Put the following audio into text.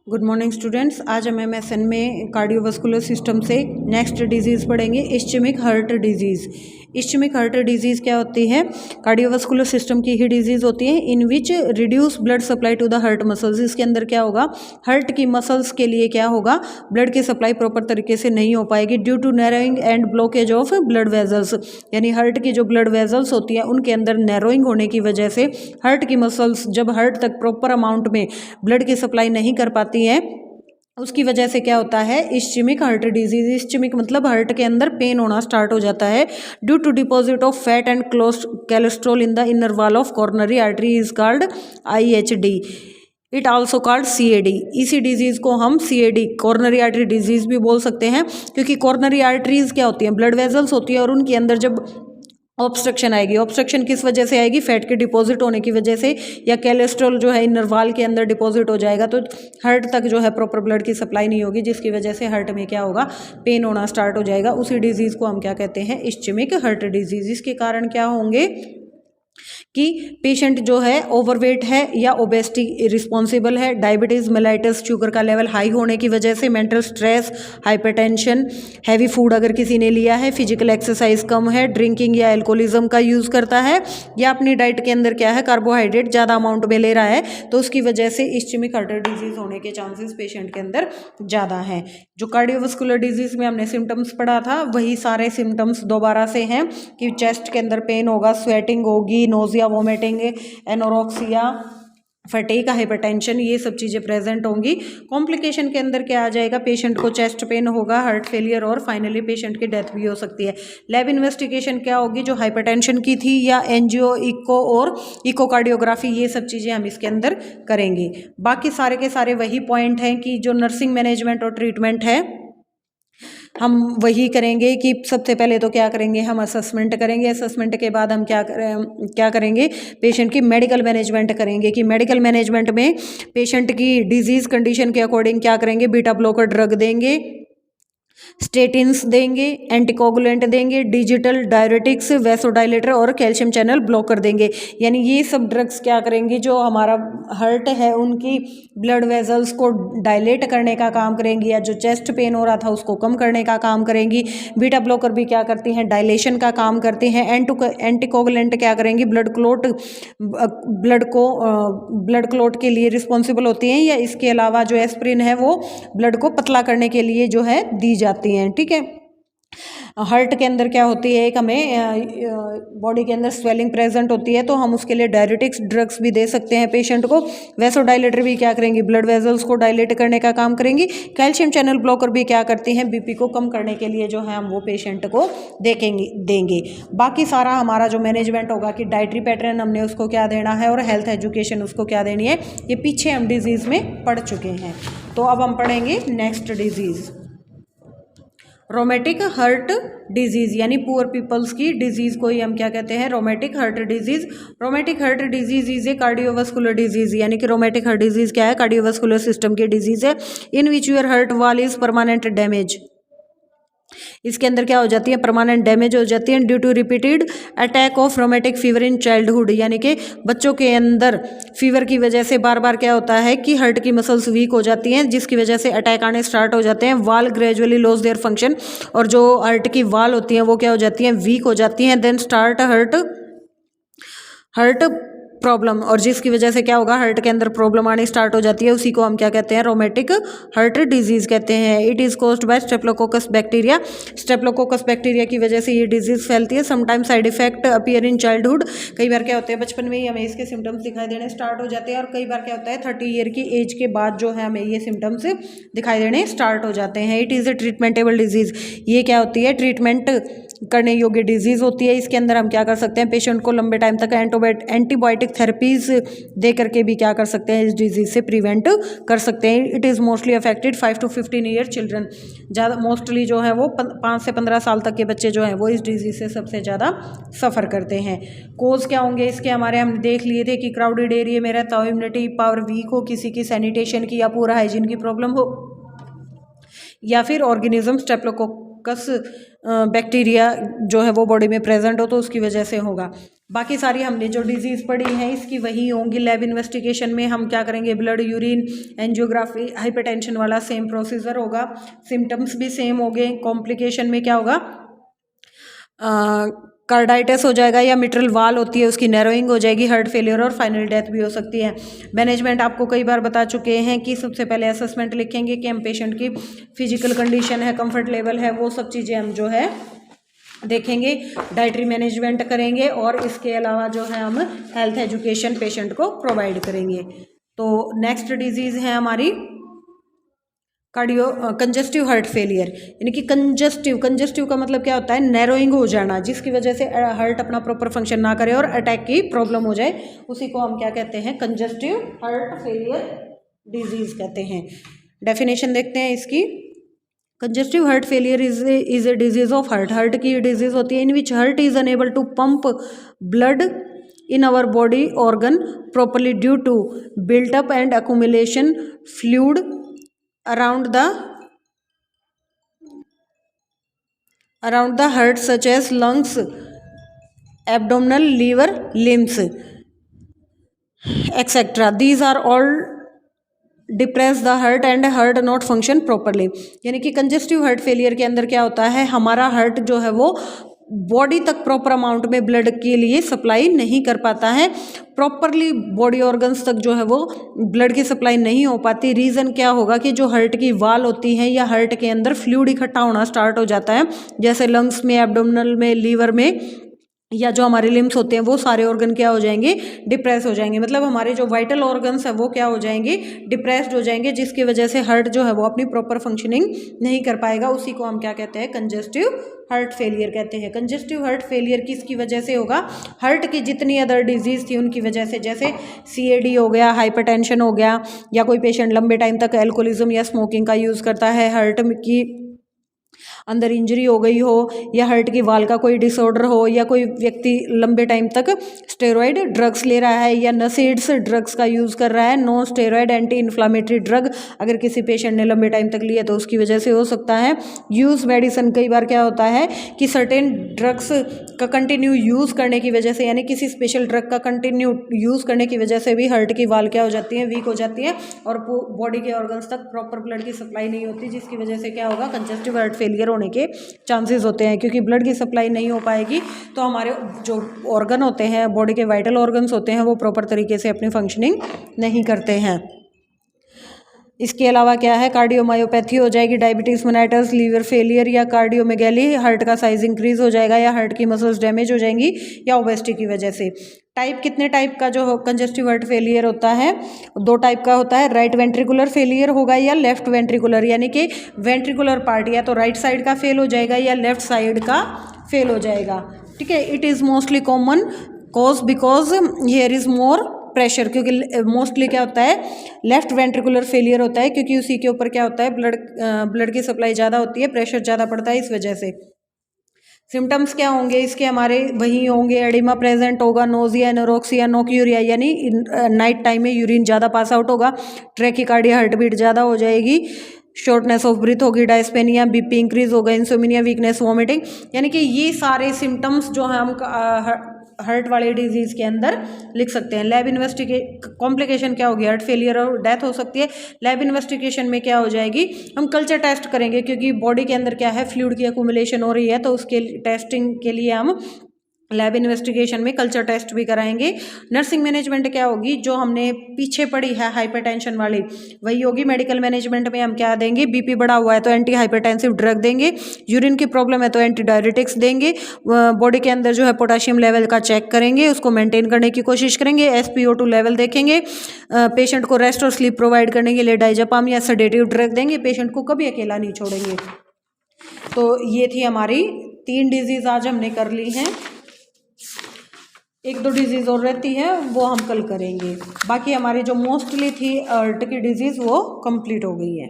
Good morning students. आज हम MSN में कार्डियोवास्कुलर सिस्टम से नेक्स्ट डिजीज़ पढ़ेंगे, ischaemic heart disease. Ischaemic heart disease क्या होती है? कार्डियोवास्कुलर सिस्टम की ही डिजीज़ होती है in which reduce blood supply to the heart muscles. इसके अंदर क्या होगा, हार्ट की मसल्स के लिए क्या होगा, ब्लड की सप्लाई प्रॉपर तरीके से नहीं हो पाएगी due to narrowing and blockage of blood vessels. यानी हार्ट की जो ब्लड वेजल्स होती है उनके अंदर नैरोइंग होने की वजह से हार्ट की मसल्स जब हार्ट तक प्रॉपर अमाउंट में ब्लड की सप्लाई नहीं कर पाती है, उसकी वजह से क्या होता है, इस्चेमिक हार्ट डिजीज। इस्चेमिक मतलब हार्ट के अंदर पेन होना स्टार्ट हो जाता है due to deposit of fat and cholesterol in the inner wall of coronary artery is called IHD। It also called CAD। इसी डिजीज़ को हम CAD कॉर्नरी आर्टरी डिजीज़ भी बोल सकते हैं, क्योंकि कॉर्नरी आर्टरीज क्या होती हैं, ब्लड वेजल्स होती है और उनके अंदर जब ऑब्स्ट्रक्शन आएगी, ऑब्स्ट्रक्शन किस वजह से आएगी, फैट के डिपॉजिट होने की वजह से, या कोलेस्ट्रॉल जो है इनर वॉल के अंदर डिपॉजिट हो जाएगा तो हार्ट तक जो है प्रॉपर ब्लड की सप्लाई नहीं होगी, जिसकी वजह से हार्ट में क्या होगा, पेन होना स्टार्ट हो जाएगा। उसी डिजीज़ को हम क्या कहते हैं, इस्चेमिक हार्ट डिजीज़। इसके कारण क्या होंगे कि पेशेंट जो है ओवरवेट है या ओबेसिटी रिस्पॉन्सिबल है, डायबिटीज़, मेलाइटिस, शुगर का लेवल हाई होने की वजह से, mental stress, hypertension, heavy food अगर किसी ने लिया है, फिजिकल एक्सरसाइज कम है, ड्रिंकिंग या एल्कोहलिज्म का यूज़ करता है, या अपनी डाइट के अंदर क्या है, कार्बोहाइड्रेट ज़्यादा अमाउंट में ले रहा है, तो उसकी वजह से इस्चेमिक हार्ट डिजीज़ होने के चांसेस पेशेंट के अंदर ज़्यादा हैं। जो कार्डियोवास्कुलर डिजीज़ में हमने सिम्टम्स पढ़ा था वही सारे सिम्टम्स दोबारा से हैं कि चेस्ट के अंदर पेन होगा, स्वेटिंग होगी, nausea, vomiting, anorexia, fatigue, hypertension, ये सब चीज़ें प्रेजेंट होंगी। कॉम्प्लिकेशन के अंदर क्या आ जाएगा, पेशेंट को चेस्ट पेन होगा, हार्ट फेलियर और फाइनली पेशेंट की डेथ भी हो सकती है। लैब इन्वेस्टिगेशन क्या होगी, जो हाइपरटेंशन की थी, या एंजियो, इको और इकोकार्डियोग्राफी, ये सब चीज़ें हम इसके अंदर करेंगे। बाकी सारे के सारे वही पॉइंट हैं कि जो नर्सिंग मैनेजमेंट और ट्रीटमेंट है हम वही करेंगे कि सबसे पहले तो क्या करेंगे, हम असेसमेंट करेंगे। असेसमेंट के बाद हम क्या करेंगे, पेशेंट की मेडिकल मैनेजमेंट करेंगे कि मेडिकल मैनेजमेंट में पेशेंट की डिजीज़ कंडीशन के अकॉर्डिंग क्या करेंगे, बीटा ब्लॉकर ड्रग देंगे, स्टेटिन्स देंगे, एंटीकोगुलेंट देंगे, डिजिटल डायरेटिक्स, वैसोडाइलेटर और कैल्शियम चैनल ब्लॉकर देंगे। यानी ये सब ड्रग्स क्या करेंगी, जो हमारा हार्ट है उनकी ब्लड वेजल्स को डायलेट करने का काम करेंगी, या जो चेस्ट पेन हो रहा था उसको कम करने का काम करेंगी। बीटा ब्लॉकर भी क्या करती हैं, डायलेशन का काम करती हैं। एंटीकोगुलेंट क्या करेंगी, ब्लड क्लोट के लिए रिस्पॉन्सिबल होती हैं, या इसके अलावा जो एस्प्रिन है वो ब्लड को पतला करने के लिए जो है दी जाती हैं। ठीक है, हार्ट के अंदर क्या होती है, एक हमें बॉडी के अंदर स्वेलिंग प्रेजेंट होती है तो हम उसके लिए डायरेटिक्स ड्रग्स भी दे सकते हैं पेशेंट को। वैसोडाइलेटर भी क्या करेंगी, ब्लड वेजल्स को डायलेट करने का काम करेंगी। कैल्शियम चैनल ब्लॉकर भी क्या करती हैं, BP को कम करने के लिए जो है हम वो पेशेंट को देंगे। बाकी सारा हमारा जो मैनेजमेंट होगा कि डाइटरी पैटर्न हमने उसको क्या देना है और हेल्थ एजुकेशन उसको क्या देनी है, ये पीछे हम डिजीज़ में पढ़ चुके हैं। तो अब हम पढ़ेंगे next disease, rheumatic heart disease, यानी पुअर पीपल्स की डिजीज़ को ही हम क्या कहते हैं, rheumatic heart disease. Rheumatic heart disease is a cardiovascular disease, यानी कि रोमेटिक हार्ट डिजीज़ क्या है, कार्डियोवास्कुलर सिस्टम की डिजीज़ है in which your heart wall is permanent damage. इसके अंदर क्या हो जाती है, परमानेंट डैमेज हो जाती है due to repeated attack of rheumatic fever in childhood. यानी कि बच्चों के अंदर फीवर की वजह से बार बार क्या होता है कि हार्ट की मसल्स वीक हो जाती हैं, जिसकी वजह से अटैक आने स्टार्ट हो जाते हैं। वाल ग्रेजुअली लॉस देयर फंक्शन, और जो हार्ट की वाल होती हैं वो क्या हो जाती हैं, वीक हो जाती हैं। देन स्टार्ट हार्ट प्रॉब्लम, और जिसकी वजह से क्या होगा, हार्ट के अंदर प्रॉब्लम आनी स्टार्ट हो जाती है। उसी को हम क्या कहते हैं, रोमेटिक हार्ट डिजीज़ कहते हैं। It is caused by staphylococcus bacteria. Staphylococcus bacteria की वजह से ये डिजीज़ फैलती है। Sometime side effect appear in childhood, कई बार क्या होता है बचपन में ही हमें इसके सिम्टम्स दिखाई देने स्टार्ट हो जाते हैं, और कई बार क्या होता है 30 ईयर की एज के बाद जो है हमें ये सिम्टम्स दिखाई देने स्टार्ट हो जाते हैं। इट इज़ ए ट्रीटमेंटेबल डिजीज़, ये क्या होती है, ट्रीटमेंट करने योग्य डिजीज़ होती है। इसके अंदर हम क्या कर सकते हैं, पेशेंट को लंबे टाइम तक एंटीबायोटिक थेरेपीज दे करके भी क्या कर सकते हैं, इस डिजीज़ से प्रिवेंट कर सकते हैं। It is mostly affected 5 to 15 year children. ज़्यादा मोस्टली जो है वो 5 से 15 साल तक के बच्चे जो हैं वो इस डिजीज़ से सबसे ज़्यादा सफ़र करते हैं। कोज क्या होंगे इसके, हमारे हम देख लिए थे कि क्राउडेड एरिया में रहता हो, इम्यूनिटी पावर वीक हो, किसी की सैनिटेशन की या पूरा हाइजीन की प्रॉब्लम हो, या फिर ऑर्गेनिज्म स्टेप्लोकोकस बैक्टीरिया जो है वो बॉडी में प्रेजेंट हो तो उसकी वजह से होगा। बाकी सारी हमने जो डिजीज़ पढ़ी है इसकी वही होंगी। लैब इन्वेस्टिगेशन में हम क्या करेंगे, ब्लड, यूरिन, एंजियोग्राफी, हाइपरटेंशन वाला सेम प्रोसीजर होगा, सिम्टम्स भी सेम होंगे। कॉम्प्लिकेशन में क्या होगा, कार्डाइटिस हो जाएगा या मिट्रल वाल होती है उसकी नैरोइंग हो जाएगी, हार्ट फेलियर और फाइनल डेथ भी हो सकती है। मैनेजमेंट आपको कई बार बता चुके हैं कि सबसे पहले असेसमेंट लिखेंगे कि हम पेशेंट की फिजिकल कंडीशन है, कंफर्ट लेवल है, वो सब चीज़ें हम जो है देखेंगे। डाइटरी मैनेजमेंट करेंगे और इसके अलावा जो है हम हेल्थ एजुकेशन पेशेंट को प्रोवाइड करेंगे। तो नेक्स्ट डिजीज़ है हमारी कंजेस्टिव हार्ट फेलियर, यानी कि कंजेस्टिव का मतलब क्या होता है, नैरोइंग हो जाना, जिसकी वजह से हार्ट अपना प्रॉपर फंक्शन ना करे और अटैक की प्रॉब्लम हो जाए, उसी को हम क्या कहते हैं, कंजेस्टिव हार्ट फेलियर डिजीज कहते हैं। डेफिनेशन देखते हैं इसकी। Congestive heart failure is a disease of heart की डिजीज होती है in which heart is unable to pump blood in our body organ properly due to built up and accumulation fluid around the heart such as lungs, abdominal, liver, limbs, etc. These are all depress the heart and heart not function properly. यानी कि congestive heart failure के अंदर क्या होता है, हमारा heart जो है वो बॉडी तक प्रॉपर अमाउंट में ब्लड के लिए सप्लाई नहीं कर पाता है, प्रॉपरली बॉडी ऑर्गन्स तक जो है वो ब्लड की सप्लाई नहीं हो पाती। रीज़न क्या होगा कि जो हार्ट की वाल होती है या हार्ट के अंदर फ्लूइड इकट्ठा होना स्टार्ट हो जाता है, जैसे लंग्स में, एब्डोमिनल में, लीवर में, या जो हमारे लिम्स होते हैं वो सारे ऑर्गन क्या हो जाएंगे, डिप्रेस हो जाएंगे। मतलब हमारे जो वाइटल ऑर्गन्स है वो क्या हो जाएंगे, डिप्रेस्ड हो जाएंगे, जिसकी वजह से हार्ट जो है वो अपनी प्रॉपर फंक्शनिंग नहीं कर पाएगा। उसी को हम क्या कहते हैं, कंजेस्टिव हार्ट फेलियर कहते हैं। कंजेस्टिव हार्ट फेलियर किसकी वजह से होगा, हार्ट की जितनी अदर डिजीज़ थी उनकी वजह से, जैसे CAD हो गया, हाइपरटेंशन हो गया, या कोई पेशेंट लंबे टाइम तक एल्कोहलिज्म या स्मोकिंग का यूज़ करता है, हार्ट की अंदर इंजरी हो गई हो, या हार्ट की वाल का कोई डिसऑर्डर हो, या कोई व्यक्ति लंबे टाइम तक स्टेरॉयड ड्रग्स ले रहा है या नसेड्स ड्रग्स का यूज़ कर रहा है, no steroid anti inflammatory drug अगर किसी पेशेंट ने लंबे टाइम तक लिया तो उसकी वजह से हो सकता है। यूज़ मेडिसिन, कई बार क्या होता है कि सर्टेन ड्रग्स का कंटिन्यू यूज़ करने की वजह से, यानी किसी स्पेशल ड्रग का कंटिन्यू यूज़ करने की वजह से भी हार्ट की वाल क्या हो जाती है, वीक हो जाती है और बॉडी के ऑर्गन्स तक प्रॉपर ब्लड की सप्लाई नहीं होती, जिसकी वजह से क्या होगा, कंजेस्टिव हार्ट फेलियर होने के चांसेस होते हैं। क्योंकि ब्लड की सप्लाई नहीं हो पाएगी तो हमारे जो ऑर्गन होते हैं, बॉडी के वाइटल ऑर्गन्स होते हैं, वो प्रॉपर तरीके से अपनी फंक्शनिंग नहीं करते हैं। इसके अलावा क्या है, कार्डियोमायोपैथी हो जाएगी, डायबिटीज़ मेलिटस, लीवर फेलियर या कार्डियोमेगैली, हार्ट का साइज इंक्रीज हो जाएगा या हार्ट की मसल्स डैमेज हो जाएंगी या ओबेसिटी की वजह से। टाइप, कितने टाइप का जो कंजेस्टिव हार्ट फेलियर होता है, 2 टाइप का होता है, राइट वेंट्रिकुलर फेलियर होगा या लेफ्ट वेंट्रिकुलर, यानी कि वेंट्रिकुलर पार्ट या तो राइट साइड का फेल हो जाएगा या लेफ्ट साइड का फेल हो जाएगा। ठीक है, it is mostly common cause because here is more pressure, क्योंकि मोस्टली क्या होता है, लेफ्ट वेंट्रिकुलर फेलियर होता है क्योंकि उसी के ऊपर क्या होता है, ब्लड की सप्लाई ज़्यादा होती है, प्रेशर ज़्यादा पड़ता है, इस वजह से। सिम्टम्स क्या होंगे इसके, हमारे वही होंगे, एडिमा प्रेजेंट होगा, नोजिया, एनोरेक्सिया, नोक्यूरिया, यानी नाइट टाइम में यूरिन ज़्यादा पास आउट होगा, ट्रैकिकार्डिया, हार्ट बीट ज़्यादा हो जाएगी, शॉर्टनेस ऑफ ब्रीथ होगी, डायस्पेनिया, BP इंक्रीज होगा, इंसोमिनिया, वीकनेस, वॉमिटिंग, यानी कि ये सारे सिम्टम्स जो है हम हार्ट वाले डिजीज़ के अंदर लिख सकते हैं। लैब कॉम्प्लिकेशन क्या होगी, हार्ट फेलियर और डेथ हो सकती है। लैब इन्वेस्टिगेशन में क्या हो जाएगी, हम कल्चर टेस्ट करेंगे क्योंकि बॉडी के अंदर क्या है, फ्लूइड की एक्यूमुलेशन हो रही है, तो उसके टेस्टिंग के लिए हम लैब इन्वेस्टिगेशन में कल्चर टेस्ट भी कराएंगे। नर्सिंग मैनेजमेंट क्या होगी, जो हमने पीछे पढ़ी है हाइपरटेंशन वाली, वही होगी। मेडिकल मैनेजमेंट में हम क्या देंगे, BP बढ़ा हुआ है तो एंटी हाइपरटेंसिव ड्रग देंगे, यूरिन की प्रॉब्लम है तो एंटी डायरेटिक्स देंगे, बॉडी के अंदर जो है पोटाशियम लेवल का चेक करेंगे, उसको मेंटेन करने की कोशिश करेंगे, SpO2 लेवल देखेंगे, पेशेंट को रेस्ट और स्लीप प्रोवाइड करने के लिए डाइजापाम या सेडेटिव ड्रग देंगे, पेशेंट को कभी अकेला नहीं छोड़ेंगे। तो ये थी हमारी 3 डिजीज़ आज हमने कर ली हैं, 1-2 डिजीज़ और रहती है वो हम कल करेंगे। बाकी हमारी जो मोस्टली थी हार्ट की डिजीज़ वो कंप्लीट हो गई है।